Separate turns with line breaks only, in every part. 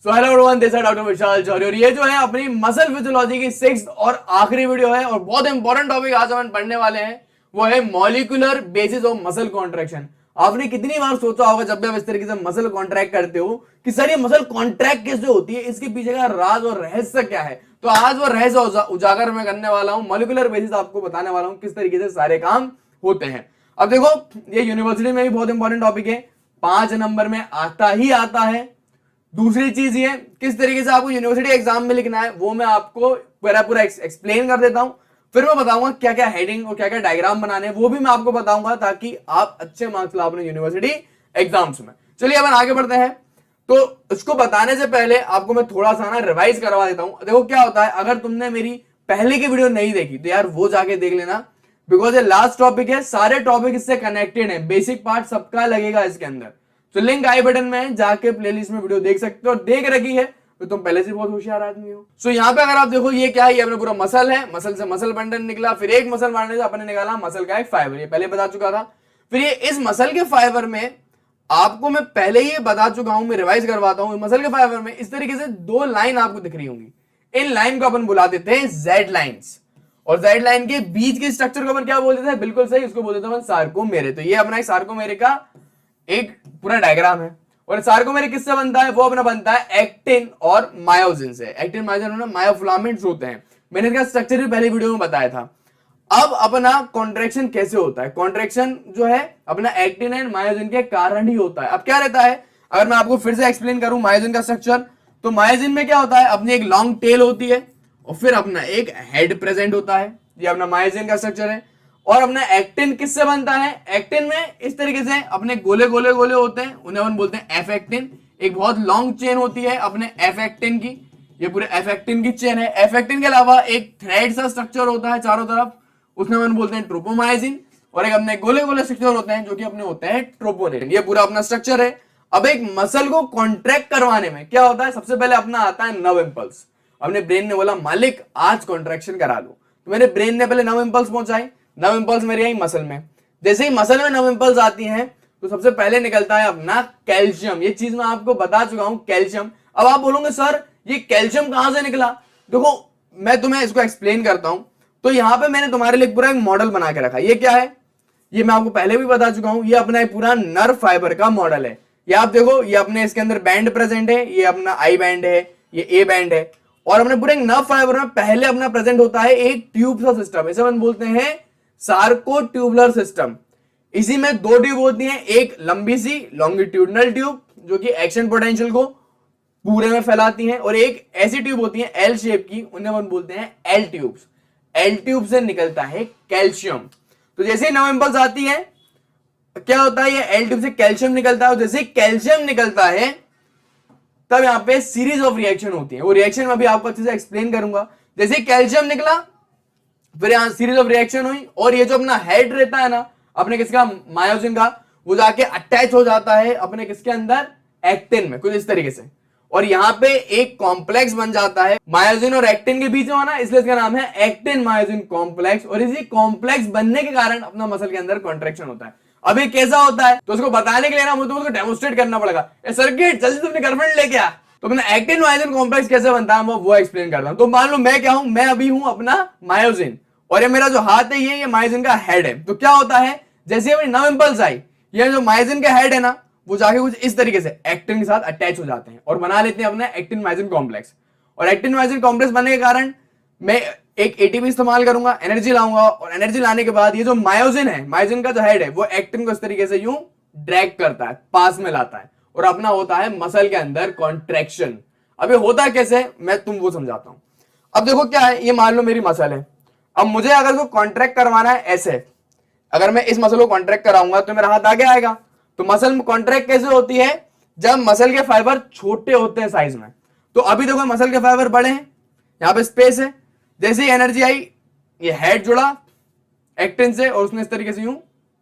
So hello everyone, this is doctor Vishal Chaudhary और ये जो है अपनी मसल फिजियोलॉजी की 6th और आखिरी वीडियो है और बहुत इंपॉर्टेंट टॉपिक आज हम पढ़ने वाले हैं। वो है molecular basis of muscle contraction. आपने कितनी बार सोचा होगा जब भी आप इस तरीके से मसल कॉन्ट्रैक्ट करते हो कि सर ये मसल कॉन्ट्रैक्ट कैसे होती है, इसके पीछे का राज और रहस्य क्या है। तो आज वो रहस्य उजागर मैं करने वाला हूं। मॉलिक्यूलर बेसिस आपको बताने वाला हूं किस तरीके से सारे काम होते हैं। अब देखो, ये यूनिवर्सिटी में भी बहुत इंपॉर्टेंट टॉपिक है, 5 नंबर में आता ही आता है। दूसरी चीज ये किस तरीके से आपको यूनिवर्सिटी एग्जाम में लिखना है वो मैं आपको पूरा एक्सप्लेन कर देता हूं। फिर मैं बताऊंगा क्या क्या हेडिंग और क्या क्या डायग्राम बनाने हैं, वो भी मैं आपको बताऊंगा ताकि आप अच्छे मार्क्स ला अपने यूनिवर्सिटी एग्जाम्स में। चलिए अपन आगे बढ़ते हैं। तो इसको बताने से पहले आपको मैं थोड़ा सा ना रिवाइज करवा देता हूं। देखो क्या होता है, अगर तुमने मेरी पहले की वीडियो नहीं देखी तो यार वो जाके देख लेना, बिकॉज ये लास्ट टॉपिक है, सारे टॉपिक इससे कनेक्टेड है, बेसिक पार्ट सबका लगेगा इसके अंदर। तो लिंक आई बटन में जाके प्लेलिस्ट में वीडियो देख सकते हो, और देख रखी है तो तुम पहले से बहुत होशियार आदमी हो। सो यहाँ पे अगर आप देखो ये क्या है, ये अपना पूरा मसल है, मसल से मसल बंडल निकला, फिर एक मसल बांधने से अपने निकाला मसल का एक फाइबर, ये पहले बता चुका था। फिर ये इस मसल के फाइबर में आपको मैं पहले ही बता चुका हूं, मैं रिवाइज करवाता हूं। मसल के फाइबर में इस तरीके से 2 लाइन आपको दिख रही होंगी, इन लाइन को अपन बुला देते हैं जेड लाइंस, और जेड लाइन के बीच के स्ट्रक्चर को अपन क्या बोल देते हैं, बिल्कुल सही, उसको बोल देते हैं सार्कोमेरे। तो ये अपना एक सार्कोमेरे का एक पूरा डायग्राम है। और सार्कोमेरे किससे बनता है, वो अपना बनता है एक्टिन और मायोसिन से। एक्टिन मायोसिन मायोफिलामेंट्स होते हैं, मैंने इसका स्ट्रक्चर भी पहले वीडियो में बताया था। अब अपना कॉन्ट्रैक्शन कैसे होता है, कॉन्ट्रैक्शन जो है अपना एक्टिन एंड मायोसिन के कारण ही होता है। अब क्या रहता है, अगर मैं आपको फिर से एक्सप्लेन करूं मायोसिन का स्ट्रक्चर, तो मायोसिन में क्या होता है, अपनी एक लॉन्ग टेल होती है और फिर अपना एक हेड प्रेजेंट होता है, ये अपना मायोसिन का स्ट्रक्चर है। और अपना एक्टिन किससे बनता है, एक्टिन में इस तरीके से अपने गोले गोले गोले होते हैं, उन्हें अपन बोलते हैं एफ एक्टिन। एक बहुत लॉन्ग चेन होती है अपने एफ एक्टिन की, ये पूरे एफ एक्टिन की चेन है। एफ एक्टिन के अलावा एक थ्रेड सा स्ट्रक्चर होता है चारों तरफ, उसमें अपन बोलते हैं ट्रोपोमायोसिन। और एक अपने गोले गोले स्ट्रक्चर होते हैं जो कि अपने होते हैं ट्रोपोनिन। ये पूरा अपना स्ट्रक्चर है। अब एक मसल को कॉन्ट्रैक्ट करवाने में क्या होता है, सबसे पहले अपना आता है नर्व इंपल्स। अपने ब्रेन ने बोला मालिक आज कॉन्ट्रैक्शन करा लो, तो मेरे ब्रेन ने पहले नर्व इंपल्स पहुंचाई, नर्व इंपल्स मेरी आई मसल में। जैसे ही मसल में नर्व इंपल्स आती हैं तो सबसे पहले निकलता है अपना कैल्शियम। ये चीज मैं आपको बता चुका हूं, कैल्शियम। अब आप बोलोगे सर ये कैल्शियम कहां से निकला, देखो मैं तुम्हें इसको एक्सप्लेन करता हूं। तो यहां पे मैंने तुम्हारे लिए पूरा एक मॉडल बना के रखा। ये क्या है, ये मैं आपको पहले भी बता चुका हूं, ये अपना एक पूरा नर्व फाइबर का मॉडल है। ये आप देखो, ये अपने इसके अंदर बैंड प्रेजेंट है, ये अपना आई बैंड है, ये ए बैंड है। और अपने पूरे नर्व फाइबर में पहले अपना प्रेजेंट होता है एक ट्यूब सा सिस्टम, इसे हम बोलते हैं सार्को ट्यूबुलर सिस्टम। इसी में 2 ट्यूब होती हैं, एक लंबी सी लॉन्गिट्यूडनल ट्यूब जो कि एक्शन पोटेंशियल को पूरे में फैलाती हैं, और एक ऐसी ट्यूब होती है एल शेप की, उन्हें हम बोलते हैं एल ट्यूब्स। एल ट्यूब से निकलता है कैल्शियम। तो जैसे ही नर्व इंपल्स आती है क्या होता है, ये एल ट्यूब से कैल्शियम निकलता है, और जैसे कैल्शियम निकलता है तब यहां पे सीरीज ऑफ रिएक्शन होती है। वो रिएक्शन में भी आपको अच्छे से एक्सप्लेन करूंगा। जैसे कैल्शियम निकला फिर यहां सीरीज ऑफ रिएक्शन हुई, और ये जो अपना हेड रहता है ना अपने किसका, मायोसिन का, वो जाके अटैच हो जाता है अपने किसके अंदर, एक्टिन में, कुछ इस तरीके से। और यहां पे एक कॉम्प्लेक्स बन जाता है मायोसिन और एक्टिन के बीच में होना, इसलिए इसका नाम है एक्टिन मायोसिन कॉम्प्लेक्स। और इसी कॉम्प्लेक्स बनने के कारण अपना मसल के अंदर कॉन्ट्रैक्शन होता है। अब ये कैसा होता है, तो उसको बताने के लिए ना मुझे तुमको डेमोस्ट्रेट करना पड़ेगा। सर्किट जल्दी तुमने गर्लफ्रेंड लेके आ। तो अपना एक्टिन मायोसिन कॉम्प्लेक्स कैसे बनता है वो एक्सप्लेन करता हूं। तो मान लो मैं क्या हूं, मैं अभी हूं अपना मायोसिन, और ये मेरा जो हाथ है ये मायोसिन का हेड है। तो क्या होता है, जैसे अपनी नर्व इंपल्स आई, ये जो मायोसिन का हेड है ना वो जाके कुछ इस तरीके से एक्टिन के साथ अटैच हो जाते हैं और बना लेते हैं अपना एक्टिन मायोसिन कॉम्प्लेक्स। और एक्टिन मायोसिन कॉम्प्लेक्स बनने के कारण मैं एक एटीपी इस्तेमाल करूंगा, एनर्जी लाऊंगा, और एनर्जी लाने के बाद ये जो मायोसिन है, मायोसिन का जो हेड है, वो एक्टिन को इस तरीके से यूं ड्रैग करता है, पास में लाता है, और अपना होता है मसल के अंदर कॉन्ट्रैक्शन। अब ये होता है कैसे, मैं तुम वो समझाता हूं। अब देखो क्या है, ये मान लो मेरी मसल है। अब मुझे अगर इसको कॉन्ट्रैक्ट करवाना है ऐसे, अगर मैं इस मसल को कॉन्ट्रैक्ट कराऊंगा तो मेरा हाथ आगे आएगा। तो मसल में कॉन्ट्रैक्ट कैसे होती है, जब मसल के फाइबर छोटे होते हैं साइज में। तो अभी देखो मसल के फाइबर बड़े हैं, यहां पे स्पेस है। जैसे ही एनर्जी आई, ये हेड जुड़ा एक्टिन से, और उसने इस तरीके से यूं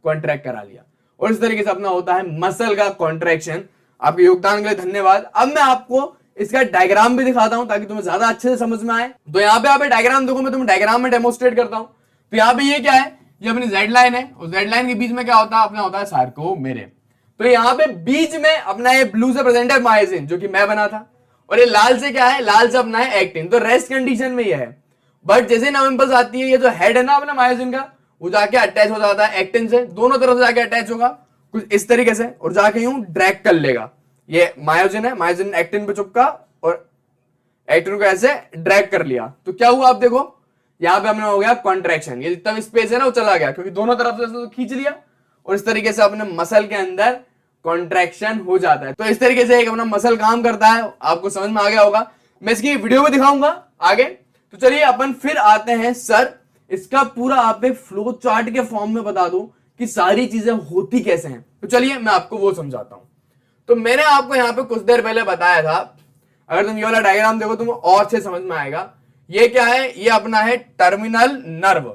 कॉन्ट्रैक्ट करा लिया, और इस तरीके से अपना होता है मसल का कॉन्ट्रैक्शन। आपके योगदान के लिए धन्यवाद। अब मैं आपको इसका डायग्राम भी दिखाता हूं ताकि तुम्हें ज्यादा अच्छे से समझ में आए। तो यहाँ पे आप डायग्राम देखो, मैं तुम्हें डायग्राम में डेमोस्ट्रेट करता हूं। तो यहाँ पे ये क्या है, ये अपनी जेड लाइन है, उस जेड लाइन के बीच में क्या होता है, अपना होता है सार्कोमेरे। तो यहाँ पे बीच में अपना ये ब्लू से प्रेजेंट है मायोसिन, जो कि मैं बना था, और ये लाल से क्या है, लाल से अपना है एक्टिन, तो रेस्ट कंडीशन में ये है। बट जैसे नव इम्पल्स आती है, ये जो हेड है ना अपना मायोसिन का, वो जाके अटैच हो जाता है एक्टिन से, दोनों तरफ से जाके अटैच होगा कुछ इस तरीके से, और जाके यूं ड्रैग कर लेगा। ये मायोसिन है, मायोसिन एक्टिन पे चिपका और एक्टिन को ऐसे ड्रैग कर लिया, तो क्या हुआ आप देखो, यहां पे हमने हो गया कॉन्ट्रैक्शन, ये जितना भी स्पेस है ना वो चला गया, क्योंकि दोनों तरफ से तो खींच लिया, और इस तरीके से अपने मसल के अंदर कॉन्ट्रैक्शन हो जाता है। तो इस तरीके से एक अपना मसल काम करता है, आपको समझ में आ गया होगा, मैं इसकी वीडियो में दिखाऊंगा आगे। तो चलिए अपन फिर आते हैं, सर इसका पूरा आप एक फ्लो चार्ट के फॉर्म में बता दूं कि सारी चीजें होती कैसे हैं, तो चलिए मैं आपको वो समझाता हूं। तो मैंने आपको यहां पे कुछ देर पहले बताया था, अगर तुम ये वाला डायग्राम देखो तुम और से समझ में आएगा। ये क्या है, ये अपना है टर्मिनल नर्व,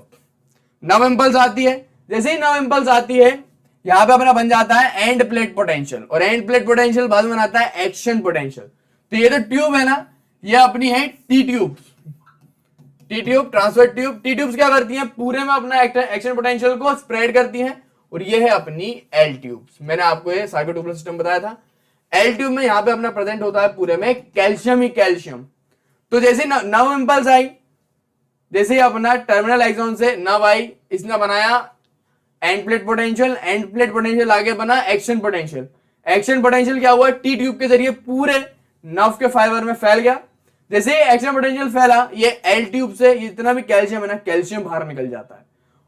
नव इंपल्स आती है, जैसे ही नव इंपल्स आती है यहां पे अपना बन जाता है एंड प्लेट पोटेंशियल, और एंड प्लेट पोटेंशियल बाद में बनाता है एक्शन पोटेंशियल। तो ये जो ट्यूब है ना, ये अपनी है T tube, T tube transfer tube. T tubes क्या करती हैं, पूरे में अपना एक्शन पोटेंशियल को स्प्रेड करती हैं, और ये है अपनी एल ट्यूब्स। मैंने आपको ये साइक्लोट्यूबुलर सिस्टम बताया था। एल ट्यूब में यहां पे अपना प्रेजेंट होता है पूरे में कैल्शियम ही कैल्शियम। तो जैसे नव इंपल्स आई, जैसे ही अपना टर्मिनल एक्सॉन से नव आई, इसने बनाया end plate potential, end plate potential आगे बना एक्शन पोटेंशियल। एक्शन पोटेंशियल क्या हुआ, टी ट्यूब के जरिए पूरे नर्व के फाइबर में फैल गया। जैसे ही एक्शन पोटेंशियल फैला, ये एल ट्यूब से जितना भी कैल्शियम है ना, कैल्शियम बाहर निकल जाता है।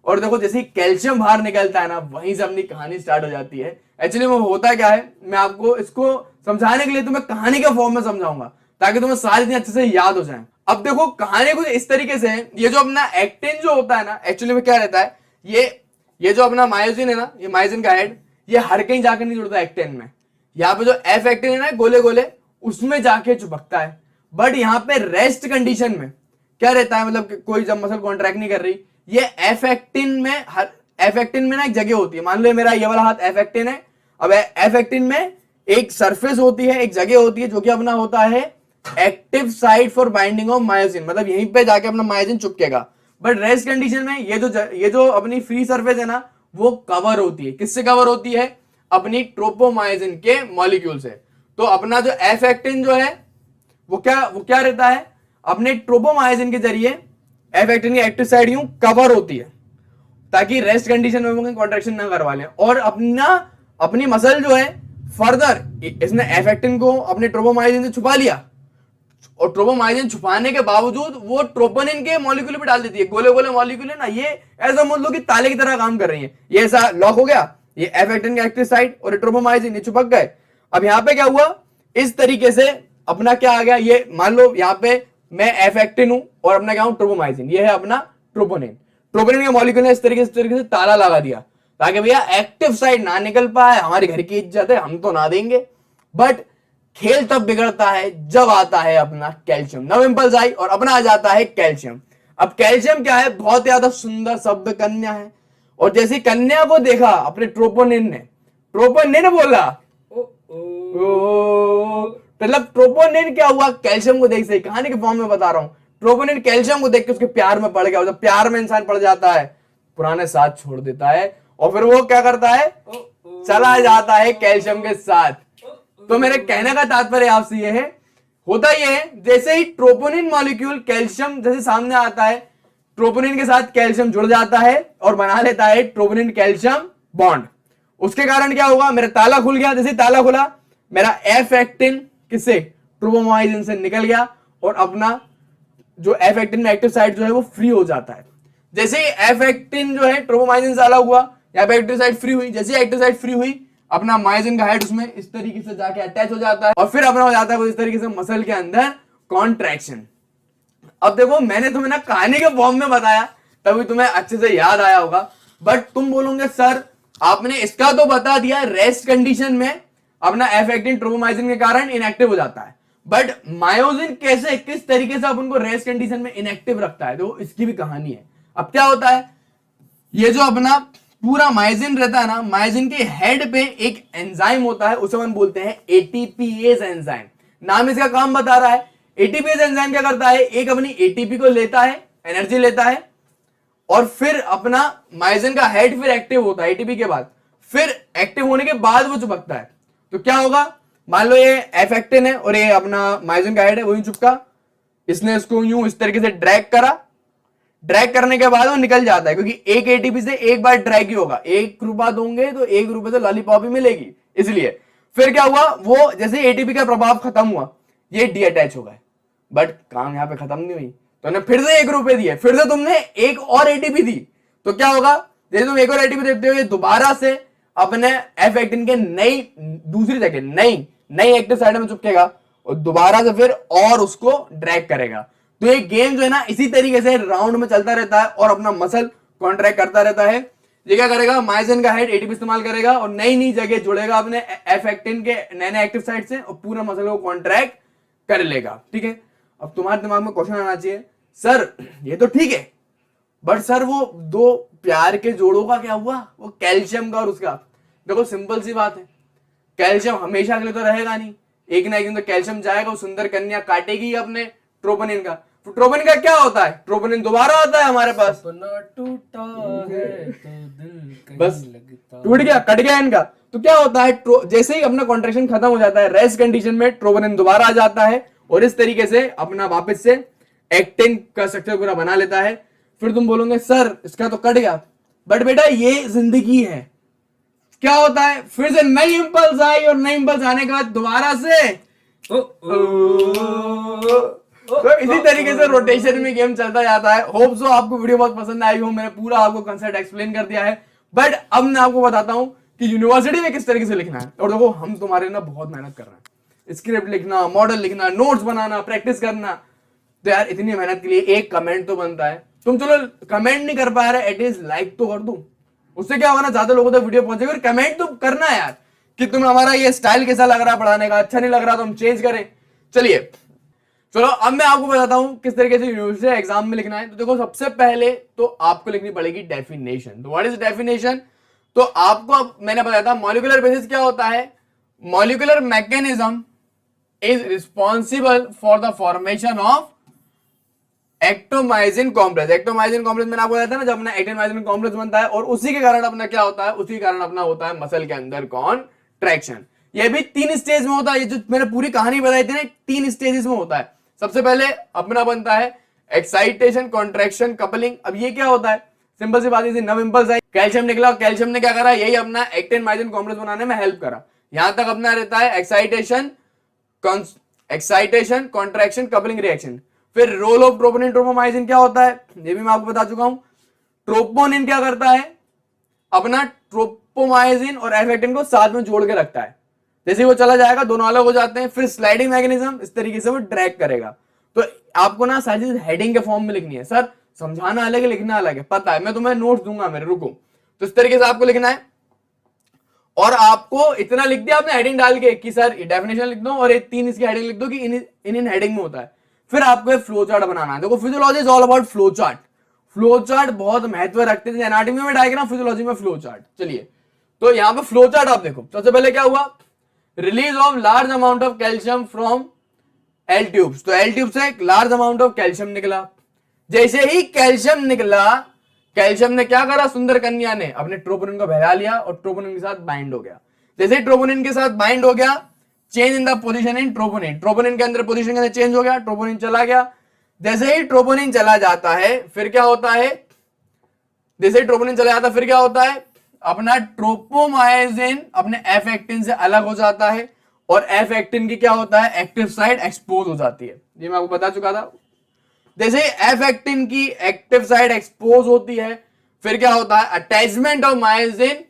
और देखो जैसे ही कैल्शियम बाहर निकलता है ना, वहीं से अपनी कहानी स्टार्ट हो जाती है। एक्चुअली वो होता क्या है, मैं आपको इसको समझाने के लिए तुम्हें कहानी के फॉर्म में समझाऊंगा, ताकि तुम्हें सारी चीजें अच्छे से याद हो जाए। अब देखो कहानी कुछ इस तरीके से है, ये जो अपना एक्टिन जो होता है ना, एक्चुअली में क्या रहता है, ये जो अपना मायोसिन है ना, ये मायोसिन का हेड, ये हर कहीं जाकर नहीं जुड़ता एक्टिन में। यहाँ पे जो एफ एक्टिन है ना, गोले गोले, उसमें जाके चिपकता है। बट यहाँ पे रेस्ट कंडीशन में क्या रहता है, मतलब कोई जब मसल कॉन्ट्रैक्ट नहीं कर रही, ये एफ एक्टिन में, हर एफ एक्टिन में ना एक जगह होती है। मान लो मेरा ये वाला हाथ एफ एक्टिन है, अब एफ एक्टिन में एक सरफेस होती है, एक जगह होती है, जो कि अपना होता है active site for binding of myosin, मतलब यहीं पे जाके अपना मायोसिन चिपकेगा। बट रेस्ट कंडीशन में ये जो अपनी फ्री सरफेस है ना, वो कवर होती है, किससे कवर होती है, अपनी ट्रोपोमायोसिन के मॉलिक्यूल से। तो अपना जो एफ एक्टिन जो है वो क्या रहता है, अपने ट्रोपोमायोसिन के जरिए एफ एक्टिन की एक्टिव साइड यूं कवर होती है, ताकि रेस्ट कंडीशन में वो कॉन्ट्रैक्शन ना करवा लें। और अपनी मसल जो है फर्दर, इसने एफ एक्टिन को अपने ट्रोपोमायोसिन से छुपा लिया, और ट्रोपोमायोसिन छुपाने के बावजूद वो ट्रोपोनिन के मॉलिक्यूल पे डाल देती है। गोले गोले मॉलिक्यूल है ना, ये ऐसा मान लो कि ताले की तरह काम कर रही है। ये ऐसा लॉक हो गया, ये एफ एक्टिन का एक्टिव साइट और ट्रोपोमायोसिन ये चिपक गए। अब यहाँ पे क्या हुआ, इस तरीके से अपना क्या आ गया, ये मान लो यहाँ पे मैं एफ एक्टिन हूं और अपना क्या हूं, ट्रोपोमायोसिन, ये है अपना ट्रोपोनिन। ट्रोपोनिन के मॉलिक्यूल ने इस तरीके से ताला लगा दिया, ताकि भैया एक्टिव साइट ना निकल पाए, हमारी घर की इज्जत है, हम तो ना देंगे। बट खेल तब बिगड़ता है जब आता है अपना कैल्शियम। नव इंपल्स आई और अपना आ जाता है कैल्शियम। अब कैल्शियम क्या है, बहुत ज्यादा सुंदर शब्द कन्या है, और जैसे कन्या को देखा अपने ट्रोपोनिन बोला मतलब ट्रोपोनिन क्या हुआ, कैल्शियम को देख से, कहानी के फॉर्म में बता रहा हूं, ट्रोपोनिन कैल्शियम को देख के उसके प्यार में पड़ गया। जब प्यार में इंसान पड़ जाता है, पुराने साथ छोड़ देता है, और फिर वो क्या करता है, चला जाता है कैल्शियम के साथ। तो मेरे कहने का तात्पर्य आपसे ये है, होता ये है, जैसे ही ट्रोपोनिन मॉलिक्यूल कैल्शियम जैसे सामने आता है, ट्रोपोनिन के साथ कैल्शियम जुड़ जाता है और बना लेता है ट्रोपोनिन कैल्शियम बॉन्ड। उसके कारण क्या होगा, मेरा ताला खुल गया। जैसे ताला खुला, मेरा एफ एक्टिन किससे, ट्रोपोमायोसिन से निकल गया, और अपना जो एफ एक्टिन में एक्टिव साइट जो है वो फ्री हो जाता है। जैसे ही एफ एक्टिन जो है ट्रोपोमायोसिन से अलग हुआ, यहाँ पे एक्टिव साइट फ्री हुई, जैसे एक्टिव साइट फ्री हुई, अपना मायोसिन का हेड उसमें इस तरीके से जाके अटैच हो जाता है, और फिर अपना हो जाता है इस तरीके से मसल के अंदर कॉन्ट्रैक्शन। अब देखो मैंने तुम्हें ना कहानी के फॉर्म में बताया, तभी तुम्हें अच्छे से याद आया होगा। बट तुम बोलोगे सर आपने इसका तो बता दिया, रेस्ट कंडीशन में अपना एफ एक्टिन ट्रोपोमायोसिन के कारण इनएक्टिव हो जाता है, बट मायोसिन कैसे, किस तरीके से अपन को रेस्ट कंडीशन में इनएक्टिव रखता है, तो इसकी भी कहानी है। अब क्या होता है, ये जो अपना पूरा मायोसिन रहता है ना, मायोसिन के हेड पे एक एंजाइम होता है, उसे हम बोलते हैं एटीपीएज एंजाइम। नाम इसका काम बता रहा है। एटीपीएज एंजाइम क्या करता है, एक अपनी एटीपी को लेता है, एनर्जी लेता है, और फिर अपना मायोसिन का हेड फिर एक्टिव होता है एटीपी के बाद, फिर एक्टिव होने के बाद वो चिपकता है। तो क्या होगा, मान लो ये एफ एक्टिन है और ये अपना मायोसिन का हेड है, वही चुपका, इसने इसको यूं इस तरीके से ड्रैग करा, ड्रैग करने के बाद वो निकल जाता है, क्योंकि एक एटीपी से एक बार ड्रैग ही होगा, 1 रुपया दोगे तो 1 रुपये तो लॉलीपॉप ही मिलेगी, इसलिए। फिर क्या हुआ, वो जैसे एटीपी का प्रभाव खत्म हुआ, ये डीअटैच हो गए, बट काम यहां पे खत्म नहीं हुई, तो उन्हें फिर से 1 रुपये दिए, फिर से तुमने एक और एटीपी दी, तो क्या होगा, जैसे तुम एक और एटीपी देते हो, ये दोबारा से अपने एफ एक्टिन के नई दूसरी जगह नई एक्टिव साइड में चिपकेगा और दोबारा से फिर और उसको ड्रैग करेगा। तो ये गेम जो है ना इसी तरीके से राउंड में चलता रहता है और अपना मसल कॉन्ट्रैक्ट करता रहता है। ये क्या करेगा, मायोसिन का हेड एटीपी इस्तेमाल करेगा और नई जगह जुड़ेगा अपने एफ एक्टिन के नए एक्टिव साइड से और पूरा मसल को कॉन्ट्रैक्ट कर लेगा। ठीक है, अब तुम्हारे दिमाग में क्वेश्चन आना चाहिए, सर ये तो ठीक है, बट सर वो दो प्यार के जोड़ों का क्या हुआ, वो कैल्शियम का और उसका। देखो सिंपल सी बात है, कैल्शियम हमेशा के लिए तो रहेगा नहीं, एक ना एक दिन तो कैल्शियम जाएगा, वो सुंदर कन्या काटेगी अपने ट्रोपोनिन का। तो ट्रोपोनिन का क्या होता है, ट्रोपोनिन दोबारा आता है हमारे पास,
टूटा है तो दिल कहीं
बस
लगता
टूट गया, कट गया इनका। तो क्या होता है, जैसे ही अपना कॉन्ट्रैक्शन खत्म हो जाता है, रेस्ट कंडीशन में ट्रोपोनिन दोबारा आ जाता है और इस तरीके से अपना वापस से एक्टिन का स्ट्रक्चर पूरा बना लेता है। फिर तुम बोलोगे सर इसका तो कट गया, बट बेटा ये जिंदगी है। क्या होता है, फिर से नई इंपल्स आई और नई इंपल्स आने के बाद दोबारा से तो इसी तरीके से रोटेशन में गेम चलता जाता है। होप सो आपको वीडियो बहुत पसंद आई हो, मैंने पूरा आपको कंसेप्ट एक्सप्लेन कर दिया है। बट अब मैं आपको बताता हूं कि यूनिवर्सिटी में किस तरीके से लिखना है। और देखो हम तुम्हारे ना बहुत मेहनत कर रहे हैं, स्क्रिप्ट लिखना, मॉडल लिखना, नोट्स बनाना, प्रैक्टिस करना। तो यार इतनी मेहनत के लिए एक कमेंट तो बनता है। तुम चलो कमेंट नहीं कर पा रहे, एटलीस्ट लाइक तो कर दो, उससे क्या होगा ना, ज्यादा लोगों तक वीडियो पहुंचेगी। और कमेंट तो करना है यार कि तुम हमारा ये स्टाइल कैसा लग रहा है पढ़ाने का, अच्छा नहीं लग रहा तो हम चेंज करें। चलिए चलो अब मैं आपको बताता हूं किस तरीके से यूनिवर्सिटी एग्जाम में लिखना है। तो देखो सबसे पहले तो आपको लिखनी पड़ेगी डेफिनेशन। तो व्हाट इज डेफिनेशन, तो आपको अब मैंने बताया था मॉलिक्यूलर बेसिस क्या होता है, molecular mechanism is responsible for the formation of actomyosin complex. Actomyosin complex मैंने आपको बताया था ना, जब अपना एक्टिन कॉम्प्लेक्स बनता है और उसी के कारण अपना क्या होता है, उसी के कारण अपना होता है मसल के अंदर कॉन्ट्रैक्शन। ये भी 3 स्टेज में होता है, ये जो मैंने पूरी कहानी बताई थी ना 3 स्टेजेस में होता है। सबसे पहले अपना बनता है एक्साइटेशन, कॉन्ट्रैक्शन, कपलिंग। अब ये क्या होता है, सिंपल सी बात है, नव इंपल्स आई, कैल्शियम निकला, कैल्शियम ने क्या करा, यही अपना एक्टिन मायोसिन कॉम्प्लेक्स बनाने में हेल्प करा। यहां तक अपना रहता है एक्साइटेशन, कॉन्ट्रैक्शन, कपलिंग रिएक्शन। फिर रोल ऑफ ट्रोपोनिन, ट्रोपोमाइसिन क्या होता है ये भी मैं आपको बता चुका हूं। ट्रोपोनिन क्या करता है, अपना ट्रोपोमाइसिन और एफ एक्टिन को साथ में जोड़ के रखता है। जैसे ही वो चला जाएगा दोनों अलग हो जाते हैं। फिर स्लाइडिंग मैकेनिज्म, इस तरीके से वो ड्रैग करेगा। तो आपको ना सारी चीज हेडिंग के फॉर्म में लिखनी है। सर समझाना अलग है, लिखना अलग है, पता है, मैं तुम्हें नोट्स दूंगा मेरे, रुको। तो इस तरीके से आपको लिखना है और आपको इतना लिख दिया आपने हेडिंग डाल के कि सर डेफिनेशन लिख दो और ये 3 इसकी हेडिंग लिख दो कि इन हेडिंग में होता है। फिर आपको एक फ्लो चार्ट बनाना है। देखो physiology is all about flow chart. Flow chart बहुत महत्व रखते हैं, एनाटॉमी में डायग्राम, फिजियोलॉजी में फ्लो चार्ट। चलिए तो यहां पे फ्लो चार्ट आप देखो। सबसे पहले क्या हुआ, release of large amount of calcium from L tubes. तो एल ट्यूब से एक लार्ज अमाउंट ऑफ कैल्शियम निकला। जैसे ही कैल्शियम निकला, कैल्शियम ने क्या करा, सुंदर कन्या ने अपने ट्रोपोनिन को बहला लिया और ट्रोपोनिन के साथ बाइंड हो गया। जैसे ही ट्रोपोनिन के साथ बाइंड हो गया, change in the position in troponin, troponin के अंदर पोजीशन के अंदर चेंज हो गया, ट्रोपोनिन चला गया। जैसे ही ट्रोपोनिन चला जाता है फिर क्या होता है, जैसे ही ट्रोपोनिन चला जाता है फिर क्या होता है, अपना ट्रोपोमाइसिन अपने एफ एक्टिन से अलग हो जाता है और एफ एक्टिन की क्या होता है, एक्टिव साइड एक्सपोज हो जाती है। ये मैं आपको बता चुका था। जैसे एफ एक्टिन की एक्टिव साइड एक्सपोज होती है फिर क्या होता है, attachment of myosin,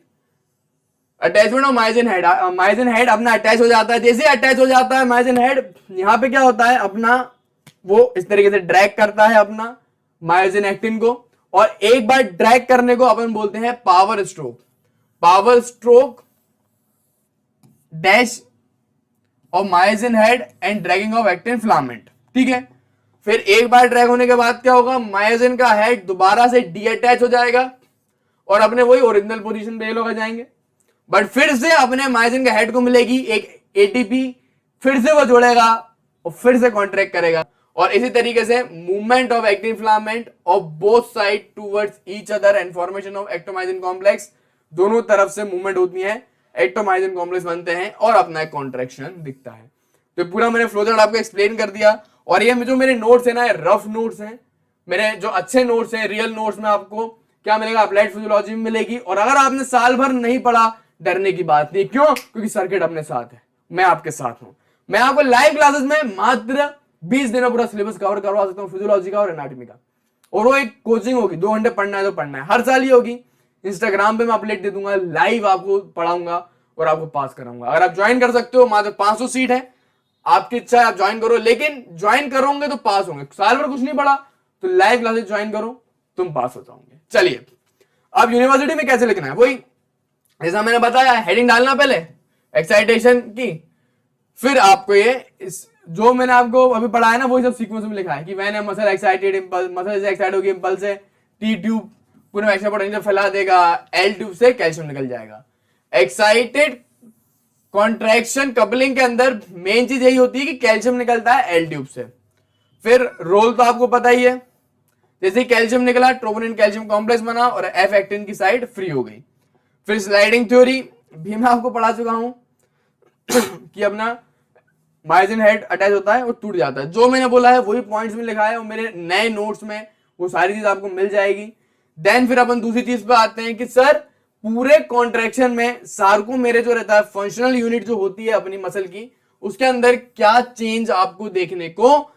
myosin head अपना अटैच हो जाता है। जैसे अटैच हो जाता है मायोसिन हेड, यहां पे क्या होता है, अपना वो इस तरीके से ड्रैग करता है अपना मायोसिन एक्टिन को, और एक बार ड्रैग करने को अपन बोलते हैं power stroke. Power stroke dash of myosin head and dragging of actin filament. ठीक है, फिर एक बार ड्रैग होने के बाद क्या होगा, मायोसिन का हेड दोबारा से डीअटैच हो जाएगा और अपने वही ओरिजिनल पोजीशन पे लोग आ जाएंगे। बट फिर से अपने मायोसिन के हेड को मिलेगी एक एटीपी, फिर से वो जोड़ेगा और फिर से कॉन्ट्रैक्ट करेगा। और इसी तरीके से movement of actin filament of both side towards each other and formation of actomyosin complex, दोनों तरफ से मूवमेंट होती है एक्टोमाइसिन कॉम्प्लेक्स बनते हैं और अपना एक कॉन्ट्रैक्शन दिखता है। तो पूरा मैंने फ्लो चार्ट आपको एक्सप्लेन कर दिया। और ये जो मेरे नोट्स है ना, रफ नोट्स हैं, मेरे जो अच्छे नोट्स हैं, रियल नोट्स में आपको क्या मिलेगा, अप्लाइड फिजियोलॉजी में मिलेगी। और अगर आपने साल भर नहीं पढ़ा, डरने की बात नहीं। क्यों? क्योंकि सर्किट अपने साथ है, मैं आपके साथ हूं। मैं आपको लाइव क्लासेस में मात्र 20 दिन में पूरा सिलेबस कवर करवा सकता हूँ फिजियोलॉजी का और एनाटॉमी का। और वो एक कोचिंग होगी, 2 घंटे पढ़ना है तो पढ़ना है, हर साल ही होगी। इंस्टाग्राम पे मैं अपडेट दे दूंगा, लाइव आपको पढ़ाऊंगा और आपको पास कराऊंगा। अगर आप ज्वाइन कर सकते हो, मात्र 500 सीट है, आपकी इच्छा है आप ज्वाइन करो। लेकिन ज्वाइन करोगे तो पास होंगे। साल भर कुछ नहीं पढ़ा तो लाइव क्लासेस ज्वाइन करो, तुम पास हो जाओगे। चलिए, अब यूनिवर्सिटी में कैसे लिखना है, वही जैसा मैंने बताया, हेडिंग डालना पहले एक्साइटेशन की, फिर आपको ये जो मैंने आपको अभी पढ़ा है ना, वही सब सीक्वेंस में लिखा है कि when A muscle excited, impulse, muscle से एक्साइट होगी, इम्पल्स से टी ट्यूब पूरे एक्स्ट्रा पोटेंशियल फैला देगा, एल ट्यूब से कैल्शियम निकल जाएगा। एक्साइटेड कॉन्ट्रैक्शन कपलिंग के अंदर मेन चीज यही होती है कि कैल्शियम निकलता है एल ट्यूब से। फिर रोल तो आपको पता ही है, जैसे ही कैल्शियम निकला, ट्रोपोनिन कैल्शियम कॉम्प्लेक्स बना और एफ एक्टिन की साइड फ्री हो गई। फिर स्लाइडिंग थ्योरी भी मैं आपको पढ़ा चुका हूं कि अपना मायोसिन हेड अटैच होता है और टूट जाता है। जो मैंने बोला है वही पॉइंट्स में लिखा है और मेरे नए नोट्स में वो सारी चीज आपको मिल जाएगी। देन फिर अपन दूसरी चीज पे आते हैं कि सर पूरे कॉन्ट्रैक्शन में सार्को मेरे जो रहता है, फंक्शनल यूनिट जो होती है अपनी मसल की, उसके अंदर क्या चेंज आपको देखने को।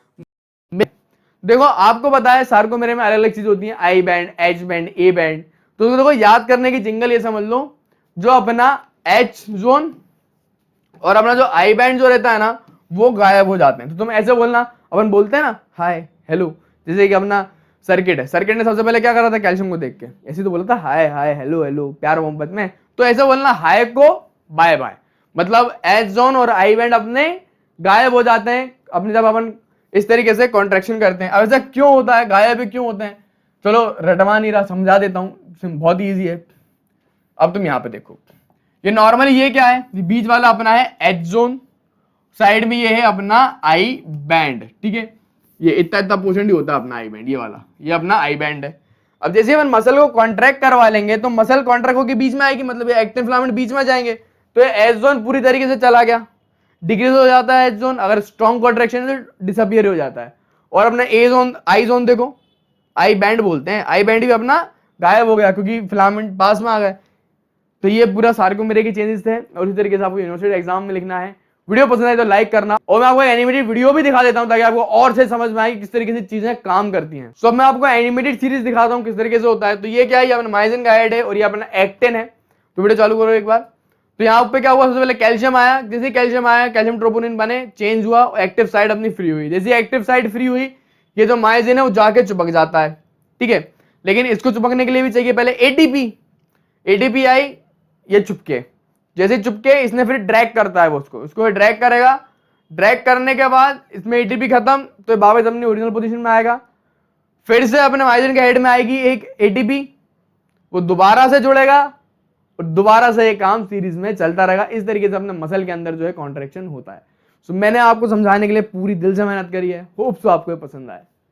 देखो आपको पता है सार्को मेरे में अलग अलग चीज होती है, I band, H band, A band. तो देखो याद करने की जिंगल ये समझ लो, जो अपना एच जोन और अपना जो आई बैंड जो रहता है ना, वो गायब हो जाते हैं। तो तुम ऐसे बोलना, अपन बोलते हैं ना हाय हेलो, जैसे कि अपना सर्किट है, सर्किट ने सबसे पहले क्या करा था, कैल्शियम को देख के ऐसे तो बोला था हाय हाय हेलो हेलो प्यार मोहब्बत में। तो ऐसे बोलना हाय को बाय बाय, मतलब एच जोन और आई बैंड अपने गायब हो जाते हैं अपने जब अपन इस तरीके से कॉन्ट्रैक्शन करते हैं। अब ऐसा क्यों होता है, गायब क्यों होते हैं, चलो रटवा नहीं रहा, समझा देता हूं, बहुत ईजी है। अब तुम यहां पे देखो, ये नॉर्मली ये क्या है, बीच वाला अपना है एच जोन, साइड में ये है अपना आई बैंड, ठीक है। ये इतना इतना पोर्शन ही होता है अपना आई बैंड, ये वाला, ये अपना आई बैंड है। अब जैसे अपन मसल को कॉन्ट्रैक्ट करवा लेंगे तो मसल कॉन्ट्रैक्ट होकर बीच में आएगी, मतलब ये एक्टिन फिलामेंट बीच में जाएंगे, तो ये एच जोन पूरी तरीके से चला गया, डिक्रीज हो जाता है एच जोन। अगर स्ट्रॉन्ग कॉन्ट्रैक्शन है तो डिसअपियर हो जाता है। और अपना ए जोन, आई जोन देखो, आई बैंड बोलते हैं, आई बैंड भी अपना गायब हो गया क्योंकि फिलामेंट पास में आ गए। तो ये पूरा सार्कोमेरे के चेंजेस थे और इसी तरीके से आपको यूनिवर्सिटी एग्जाम में लिखना है। वीडियो पसंद आए तो लाइक करना, और मैं आपको एनिमेटेड वीडियो भी दिखा देता हूं ताकि आपको और से समझ में आए किस तरीके से चीजें काम करती हैं। सो मैं आपको एनिमेटेड सीरीज दिखाता हूं किस तरीके से होता है। तो ये क्या है, ये अपना मायोसिन का हेड है और ये अपना एक्टिन है। तो वीडियो चालू करो एक बार। तो यहाँ पे क्या हुआ, सबसे पहले कैल्शियम आया, जैसे कैल्शियम आया कैल्शियम ट्रोपोनिन बने, चेंज हुआ, एक्टिव साइड अपनी फ्री हुई। जैसे एक्टिव साइड फ्री हुई, ये जो मायोसिन है वो जाके चिपक जाता है, ठीक है। लेकिन इसको चिपकने के लिए भी चाहिए पहले एटीपी, एटीपी आई, ये चुपके, जैसे चुपके इसने फिर ड्रैग करता है वो उसको ड्रैग करेगा। ड्रैग करने के बाद इसमें एटीपी खत्म तो वापस अपनी ओरिजिनल पोजीशन में आएगा। फिर से अपने मायोसिन के हेड में आएगी एक एटीपी, वो दोबारा से जुड़ेगा और दोबारा से ये काम सीरीज में चलता रहेगा। इस तरीके से अपने मसल के अंदर जो है कॉन्ट्रैक्शन होता है। सो मैंने आपको समझाने के लिए पूरी दिल से मेहनत करी है, होप सो आपको पसंद आए।